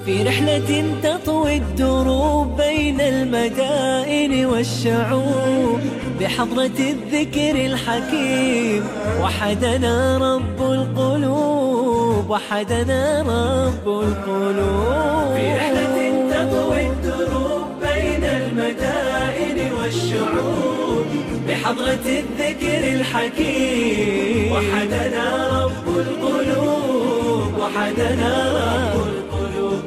في رحلة تطوي الدروب بين المدائن والشعوب بحضرة الذكر الحكيم وحدنا رب القلوب وحدنا رب القلوب في رحلة تطوي الدروب بين المدائن والشعوب بحضرة الذكر الحكيم وحدنا رب القلوب وحدنا رب القلوب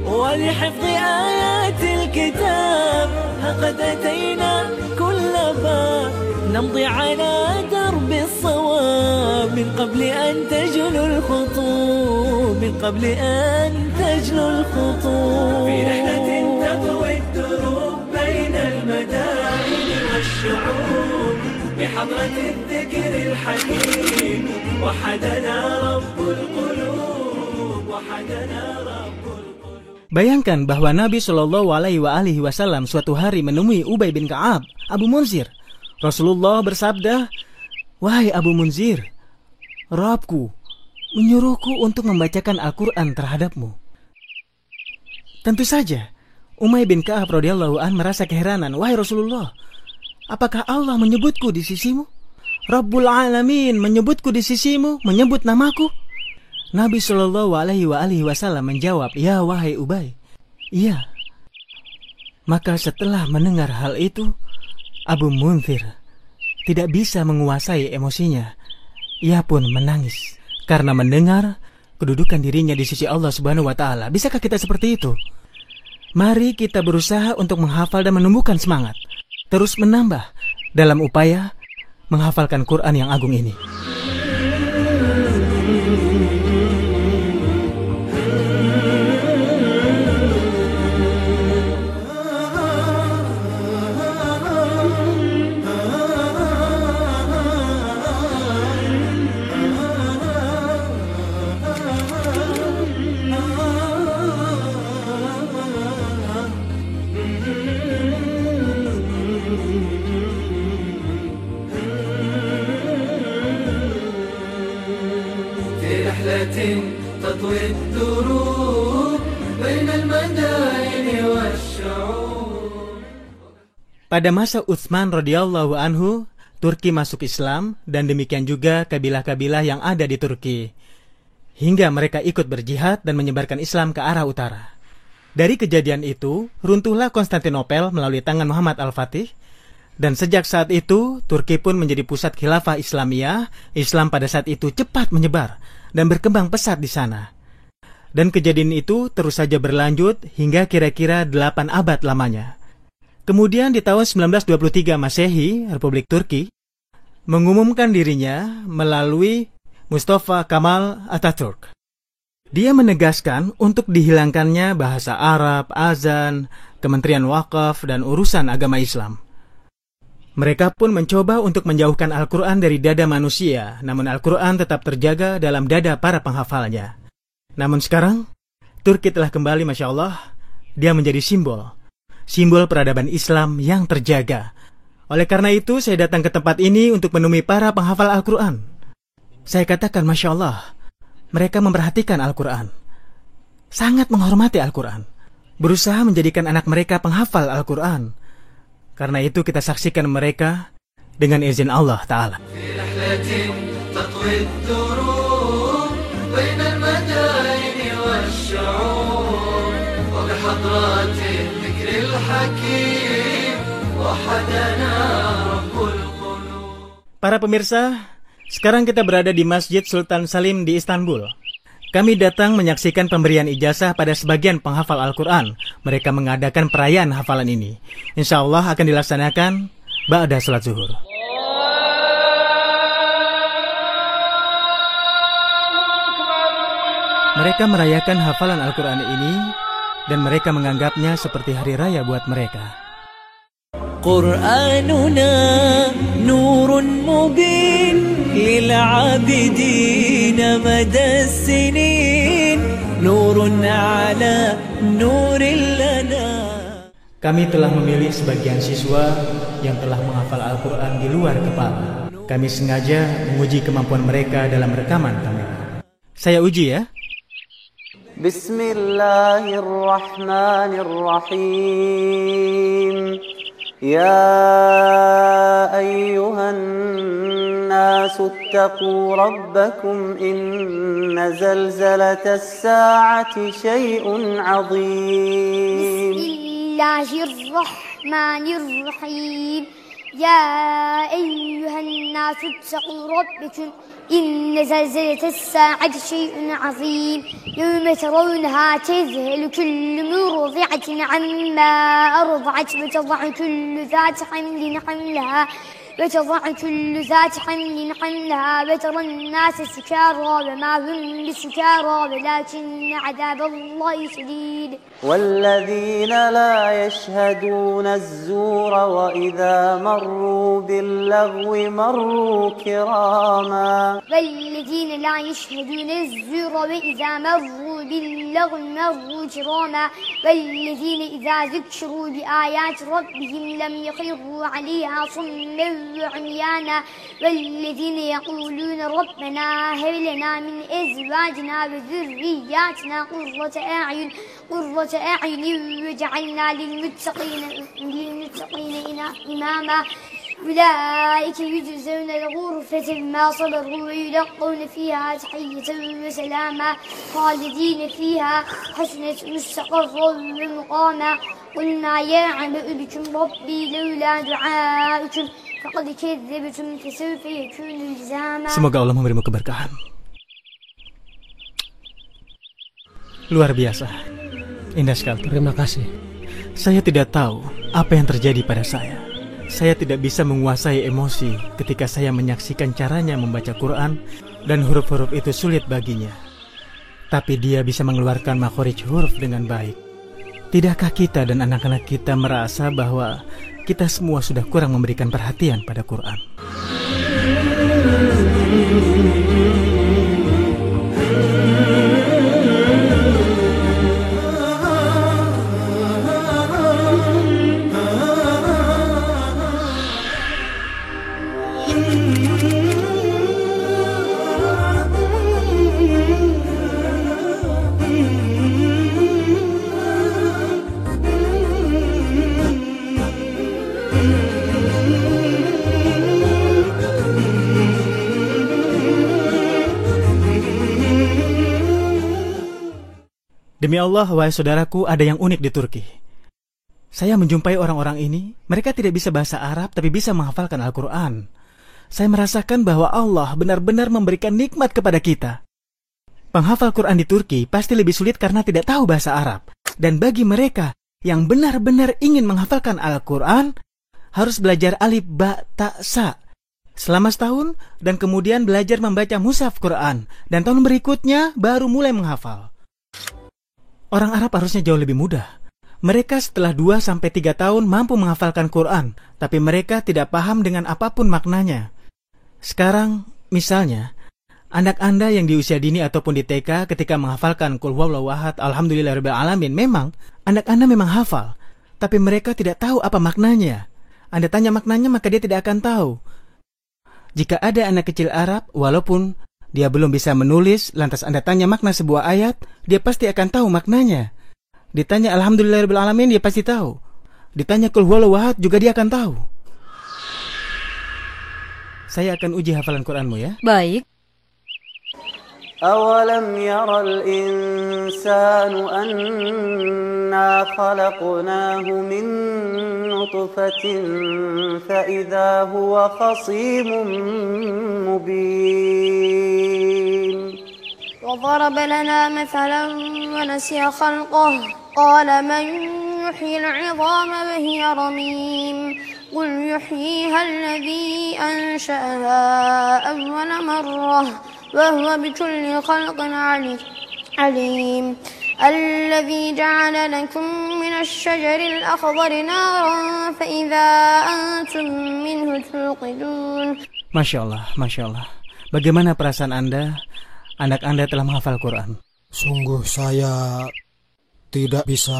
ولحفظ آيات الكتاب لقد أتينا كل باب نمضي على درب الصواب من قبل أن تجلو الخطوب من قبل أن تجلو الخطوب في رحلة تطوي الدروب بين المدائن والشعوب بحضرة الذكر الحكيم وحدنا رب القلوب وحدنا رب القلوب. Bayangkan bahwa Nabi Shallallahu Alaihi Wasallam suatu hari menemui Ubay bin Ka'ab, Abu Munzir. Rasulullah bersabda, "Wahai Abu Munzir, Rabbku menyuruhku untuk membacakan Al-Quran terhadapmu." Tentu saja, Ubay bin Ka'ab radhiyallahu an merasa keheranan. "Wahai Rasulullah, apakah Allah menyebutku di sisimu? Rabbul Alamin menyebutku di sisimu, menyebut namaku?" Nabi Shallallahu Alaihi Wasallam menjawab, "Ya wahai Ubay, iya." Maka setelah mendengar hal itu, Abu Munzir tidak bisa menguasai emosinya. Ia pun menangis karena mendengar kedudukan dirinya di sisi Allah Subhanahu wa Ta'ala. Bisakah kita seperti itu? Mari kita berusaha untuk menghafal dan menumbuhkan semangat, terus menambah dalam upaya menghafalkan Quran yang agung ini. تطوي الدروب بين المدائن والشعوب. Pada masa Utsman radhiyallahu anhu, Turki masuk Islam dan demikian juga kabilah-kabilah yang ada di Turki. Hingga mereka ikut berjihad dan menyebarkan Islam ke arah utara. Dari kejadian itu, runtuhlah Konstantinopel melalui tangan Muhammad Al-Fatih. Dan sejak saat itu, Turki pun menjadi pusat khilafah Islamiyah. Islam pada saat itu cepat menyebar dan berkembang pesat di sana. Dan kejadian itu terus saja berlanjut hingga kira-kira 8 abad lamanya. Kemudian di tahun 1923 Masehi, Republik Turki mengumumkan dirinya melalui Mustafa Kemal Atatürk. Dia menegaskan untuk dihilangkannya bahasa Arab, azan, Kementerian Wakaf, dan urusan agama Islam. Mereka pun mencoba untuk menjauhkan Al-Quran dari dada manusia, namun Al-Quran tetap terjaga dalam dada para penghafalnya. Namun sekarang, Turki telah kembali, Masya Allah, dia menjadi simbol peradaban Islam yang terjaga. Oleh karena itu, saya datang ke tempat ini untuk menemui para penghafal Al-Quran. Saya katakan, Masya Allah, mereka memperhatikan Al-Quran, sangat menghormati Al-Quran, berusaha menjadikan anak mereka penghafal Al-Quran. Karena itu kita saksikan mereka dengan izin Allah Ta'ala. Para pemirsa, sekarang kita berada di Masjid Sultan Salim di Istanbul. Kami datang menyaksikan pemberian ijazah pada sebagian penghafal Al-Quran. Mereka mengadakan perayaan hafalan ini. Insya Allah akan dilaksanakan ba'da salat zuhur. Mereka merayakan hafalan Al-Quran ini dan mereka menganggapnya seperti hari raya buat mereka. Qur'anuna nurun mubin lil'abidina madas sinin nurun ala nurin lana. Kami telah memilih sebagian siswa yang telah menghafal Al-Quran di luar kepala. Kami sengaja menguji kemampuan mereka dalam rekaman kamera. Saya uji ya. بسم الله الرحمن الرحيم يا أيها الناس اتقوا ربكم إن زلزلة الساعة شيء عظيم بسم الله الرحمن الرحيم يا أيها الناس اتقوا ربكم إن زلزلة الساعة شيء عظيم يوم ترونها تذهل كل مرضعة عما أرضعت وتضع كل ذات حمل حملها وترى الناس سكارى وما هم بسكارى ولكن عذاب الله شديد والذين لا يشهدون الزور وإذا مروا باللغو مروا كراما والذين لا يشهدون الزور وإذا مروا باللغو مروا كراما والذين إذا ذكروا بآيات ربهم لم يخروا عليها صما وعميانا والذين يقولون ربنا هب لنا من أزواجنا وذرياتنا قرة أعين وجعلنا للمتقين إماما أولئك يجزون الغرفة بما صبروا ويلقون فيها تحية وسلاما خالدين فيها حسنة مستقرا ومقاما قلنا يا عبد بكم ربي لولا دعاؤكم فقد كذبتم فسوف يكون لزاما. Semoga Allah memberimu keberkahan. Luar biasa. Indah sekali. Terima kasih. Saya tidak tahu apa yang terjadi pada saya. Saya tidak bisa menguasai emosi ketika saya menyaksikan caranya membaca Quran dan huruf-huruf itu sulit baginya. Tapi dia bisa mengeluarkan makhrij huruf dengan baik. Tidakkah kita dan anak-anak kita merasa bahwa kita semua sudah kurang memberikan perhatian pada Quran? Demi Allah, wahai saudaraku, ada yang unik di Turki. Saya menjumpai orang-orang ini, mereka tidak bisa bahasa Arab tapi bisa menghafalkan Al-Quran. Saya merasakan bahwa Allah benar-benar memberikan nikmat kepada kita. Penghafal Quran di Turki pasti lebih sulit karena tidak tahu bahasa Arab. Dan bagi mereka yang benar-benar ingin menghafalkan Al-Quran, harus belajar alif, ba, ta, sa selama setahun dan kemudian belajar membaca mushaf Quran. Dan tahun berikutnya baru mulai menghafal. Orang Arab harusnya jauh lebih mudah. Mereka setelah 2-3 tahun mampu menghafalkan Quran, tapi mereka tidak paham dengan apapun maknanya. Sekarang, misalnya, anak Anda yang di usia dini ataupun di TK ketika menghafalkan Qul huwallahu ahad, alhamdulillahirabbil alamin, memang anak Anda memang hafal, tapi mereka tidak tahu apa maknanya. Anda tanya maknanya maka dia tidak akan tahu. Jika ada anak kecil Arab, walaupun dia belum bisa menulis, lantas Anda tanya makna sebuah ayat, dia pasti akan tahu maknanya. Ditanya alhamdulillahirabbil alamin, dia pasti tahu. Ditanya Qul huwallahu ahad, juga dia akan tahu. Saya akan uji hafalan Quranmu ya. Baik. أولم ير الإنسان أنا خلقناه من نطفة فإذا هو خصيم مبين وضرب لنا مثلا ونسي خلقه قال من يحيي العظام وهي رميم قل يحييها الذي أنشأها أول مرة وهو بكل خلق عليم الذي جعل لكم من الشجر الأخضر نارا فإذا أنتم منه توقدون. Masya Allah, Masya Allah. Bagaimana perasaan Anda? Anak Anda telah menghafal Quran. Sungguh saya tidak bisa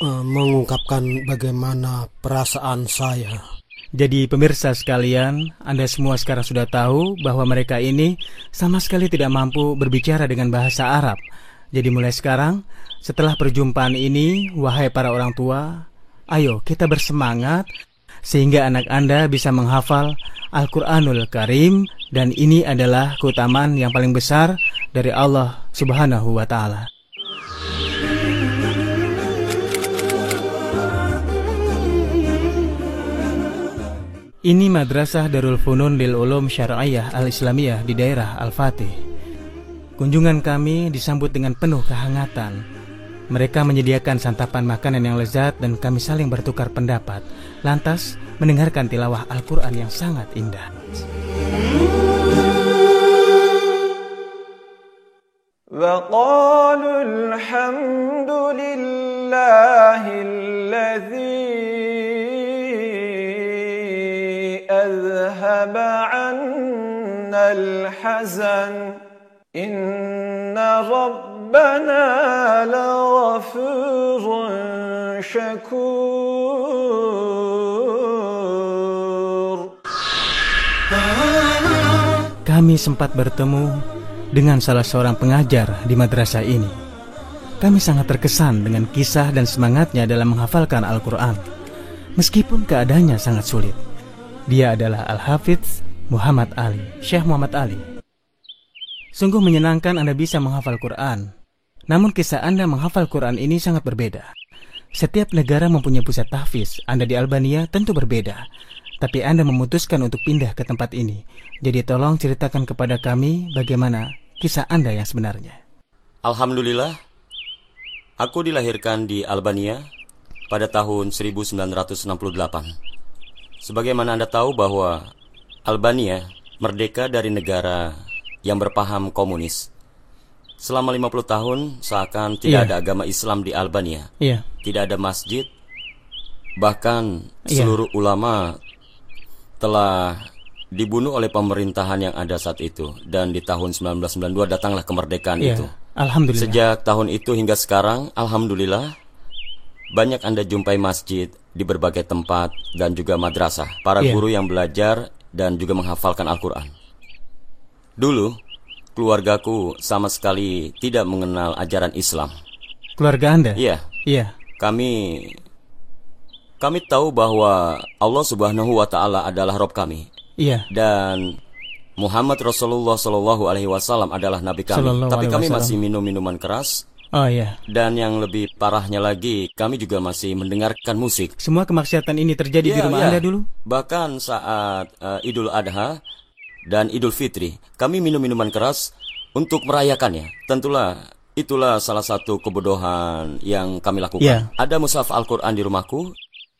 mengungkapkan bagaimana perasaan saya. Jadi pemirsa sekalian, Anda semua sekarang sudah tahu bahwa mereka ini sama sekali tidak mampu berbicara dengan bahasa Arab. Jadi mulai sekarang, setelah perjumpaan ini, wahai para orang tua, ayo kita bersemangat sehingga anak Anda bisa menghafal Al-Quranul Karim, dan ini adalah keutamaan yang paling besar dari Allah Subhanahu wa Ta'ala. Ini Madrasah Darul Funun Lil Ulum Syar'iyah Al-Islamiyah di daerah Al-Fatih. Kunjungan kami disambut dengan penuh kehangatan. Mereka menyediakan santapan makanan yang lezat dan kami saling bertukar pendapat, lantas mendengarkan tilawah Al-Quran yang sangat indah. وَقَالُوا الْحَمْدُ لِلَّهِ الَّذِي أَذْهَبَ عَنَّا الْحَزَنَ إِنَّ رَبَّنَا لَغَفُورٌ شَكُورٌ. Kami sempat bertemu dengan salah seorang pengajar di madrasah ini. Kami sangat terkesan dengan kisah dan semangatnya dalam menghafalkan Al-Quran, meskipun keadaannya sangat sulit. Dia adalah Al-Hafidz Muhammad Ali, Syekh Muhammad Ali. Sungguh menyenangkan Anda bisa menghafal Quran. Namun kisah Anda menghafal Quran ini sangat berbeda. Setiap negara mempunyai pusat tahfiz. Anda di Albania tentu berbeda, tapi Anda memutuskan untuk pindah ke tempat ini. Jadi tolong ceritakan kepada kami bagaimana kisah Anda yang sebenarnya. Alhamdulillah, aku dilahirkan di Albania pada tahun 1968. Sebagaimana Anda tahu bahwa Albania merdeka dari negara yang berpaham komunis. Selama 50 tahun seakan tidak ada agama Islam di Albania. Tidak ada masjid. Bahkan seluruh ulama telah dibunuh oleh pemerintahan yang ada saat itu. Dan di tahun 1992 datanglah kemerdekaan itu. Alhamdulillah. Sejak tahun itu hingga sekarang, alhamdulillah, banyak Anda jumpai masjid di berbagai tempat dan juga madrasah. Para guru yang belajar dan juga menghafalkan Al-Quran. Dulu, keluargaku sama sekali tidak mengenal ajaran Islam. Keluarga Anda? Iya. Kami tahu bahwa Allah Subhanahu wa Ta'ala adalah Rabb kami. Dan Muhammad Rasulullah Sallallahu Alaihi Wasallam adalah Nabi kami. Tapi kami masih minum minuman keras. Dan yang lebih parahnya lagi, kami juga masih mendengarkan musik. Semua kemaksiatan ini terjadi di rumah Anda dulu? Bahkan saat Idul Adha dan Idul Fitri, kami minum minuman keras untuk merayakannya. Tentulah itulah salah satu kebodohan yang kami lakukan. Ada mushaf Al-Quran di rumahku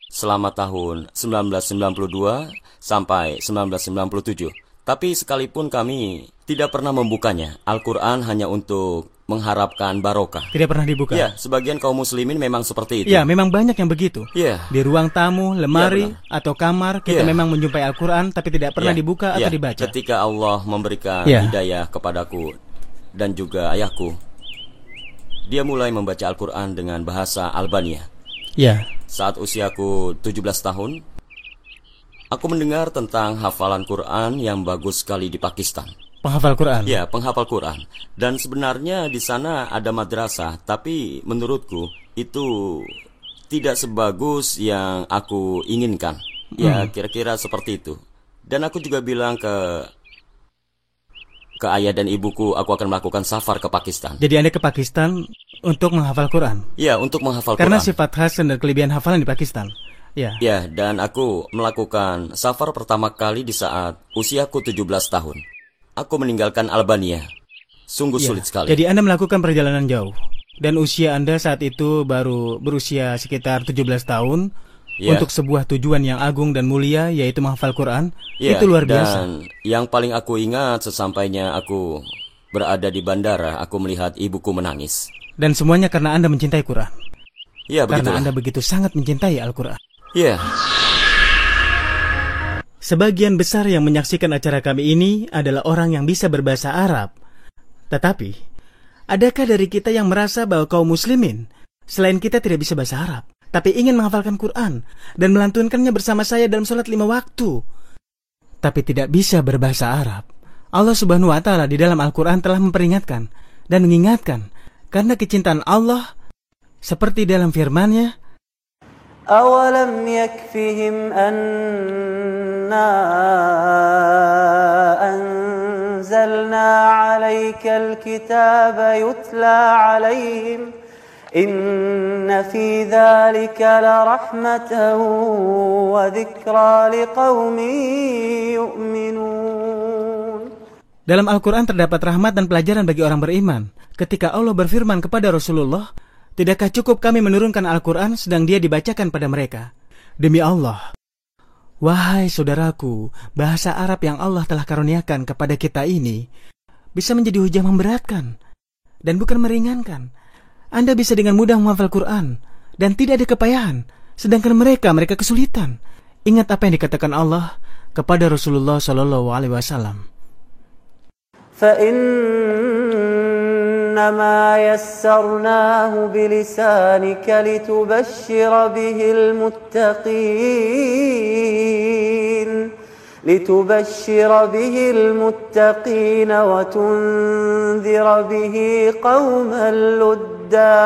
selama tahun 1992 sampai 1997. Tapi sekalipun kami tidak pernah membukanya, Al-Quran hanya untuk mengharapkan barokah. Tidak pernah dibuka? Sebagian kaum muslimin memang seperti itu. Memang banyak yang begitu. Di ruang tamu, lemari, atau kamar, kita memang menjumpai Al-Quran, tapi tidak pernah dibuka atau dibaca. Ketika Allah memberikan hidayah kepadaku dan juga ayahku, dia mulai membaca Al-Quran dengan bahasa Albania. Saat usiaku 17 tahun, aku mendengar tentang hafalan Quran yang bagus sekali di Pakistan. Penghafal Quran? Penghafal Quran. Dan sebenarnya di sana ada madrasah, tapi menurutku itu tidak sebagus yang aku inginkan. Kira-kira seperti itu. Dan aku juga bilang ke ayah dan ibuku, aku akan melakukan safar ke Pakistan. Jadi Anda ke Pakistan untuk menghafal Quran? Untuk menghafal Quran. Karena Quran. sifat khas dan kelebihan hafalan di Pakistan. Dan aku melakukan safar pertama kali di saat usiaku 17 tahun. Aku meninggalkan Albania. Sungguh sulit sekali. Jadi Anda melakukan perjalanan jauh. Dan usia Anda saat itu baru berusia sekitar 17 tahun. Untuk sebuah tujuan yang agung dan mulia, yaitu menghafal Quran. Itu luar biasa. Dan yang paling aku ingat sesampainya aku berada di bandara, aku melihat ibuku menangis. Dan semuanya karena Anda mencintai Quran. Karena Anda begitu sangat mencintai Al-Quran. Sebagian besar yang menyaksikan acara kami ini adalah orang yang bisa berbahasa Arab. Tetapi, adakah dari kita yang merasa bahwa kaum muslimin, selain kita tidak bisa bahasa Arab, tapi ingin menghafalkan Quran dan melantunkannya bersama saya dalam sholat 5 waktu, tapi tidak bisa berbahasa Arab? Allah Subhanahu wa Ta'ala di dalam Al-Quran telah memperingatkan dan mengingatkan karena kecintaan Allah seperti dalam firman-Nya, أولم يكفهم أنا أنزلنا عليك الكتاب يتلى عليهم إن في ذلك لرحمة وذكرى لقوم يؤمنون. Dalam Al-Quran terdapat rahmat dan pelajaran bagi orang beriman. Ketika Allah berfirman kepada Rasulullah, tidakkah cukup kami menurunkan Al-Quran sedang dia dibacakan pada mereka? Demi Allah, wahai saudaraku, bahasa Arab yang Allah telah karuniakan kepada kita ini bisa menjadi hujah memberatkan dan bukan meringankan. Anda bisa dengan mudah menghafal Quran dan tidak ada kepayahan, sedangkan mereka kesulitan. Ingat apa yang dikatakan Allah kepada Rasulullah SAW. فإنما يسرناه بلسانك لتبشر به المتقين وتنذر به قوما لدا.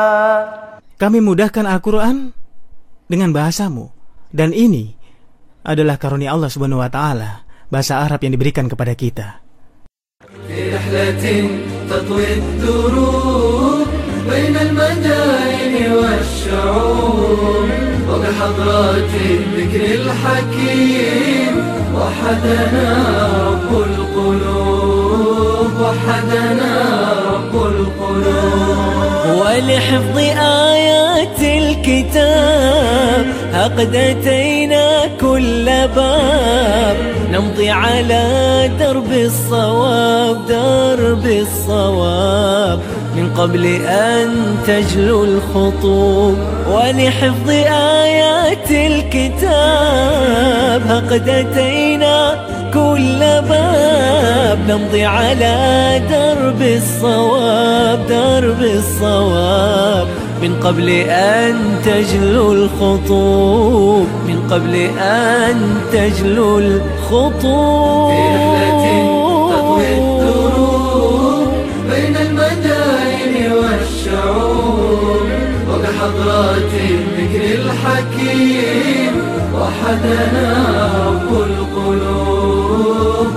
Kami mudahkan Al-Quran dengan bahasamu, dan ini adalah karunia Allah Subhanahu wa Ta'ala, bahasa Arab yang diberikan kepada kita. في رحلة تطوي الدروب بين المدائن والشعوب وبحضرات الذكر الحكيم وحدنا رب القلوب ولحفظ آيات الكتاب قد أتينا كل باب نمضي على درب الصواب من قبل أن تجلو الخطوب ولحفظ آيات الكتاب قد أتينا كل باب نمضي على درب الصواب من قبل أن تجلو الخطوب في رحلة تطوي الدروب بين المدائن والشعوب وبحضرات الذكر الحكيم وحدنا رب القلوب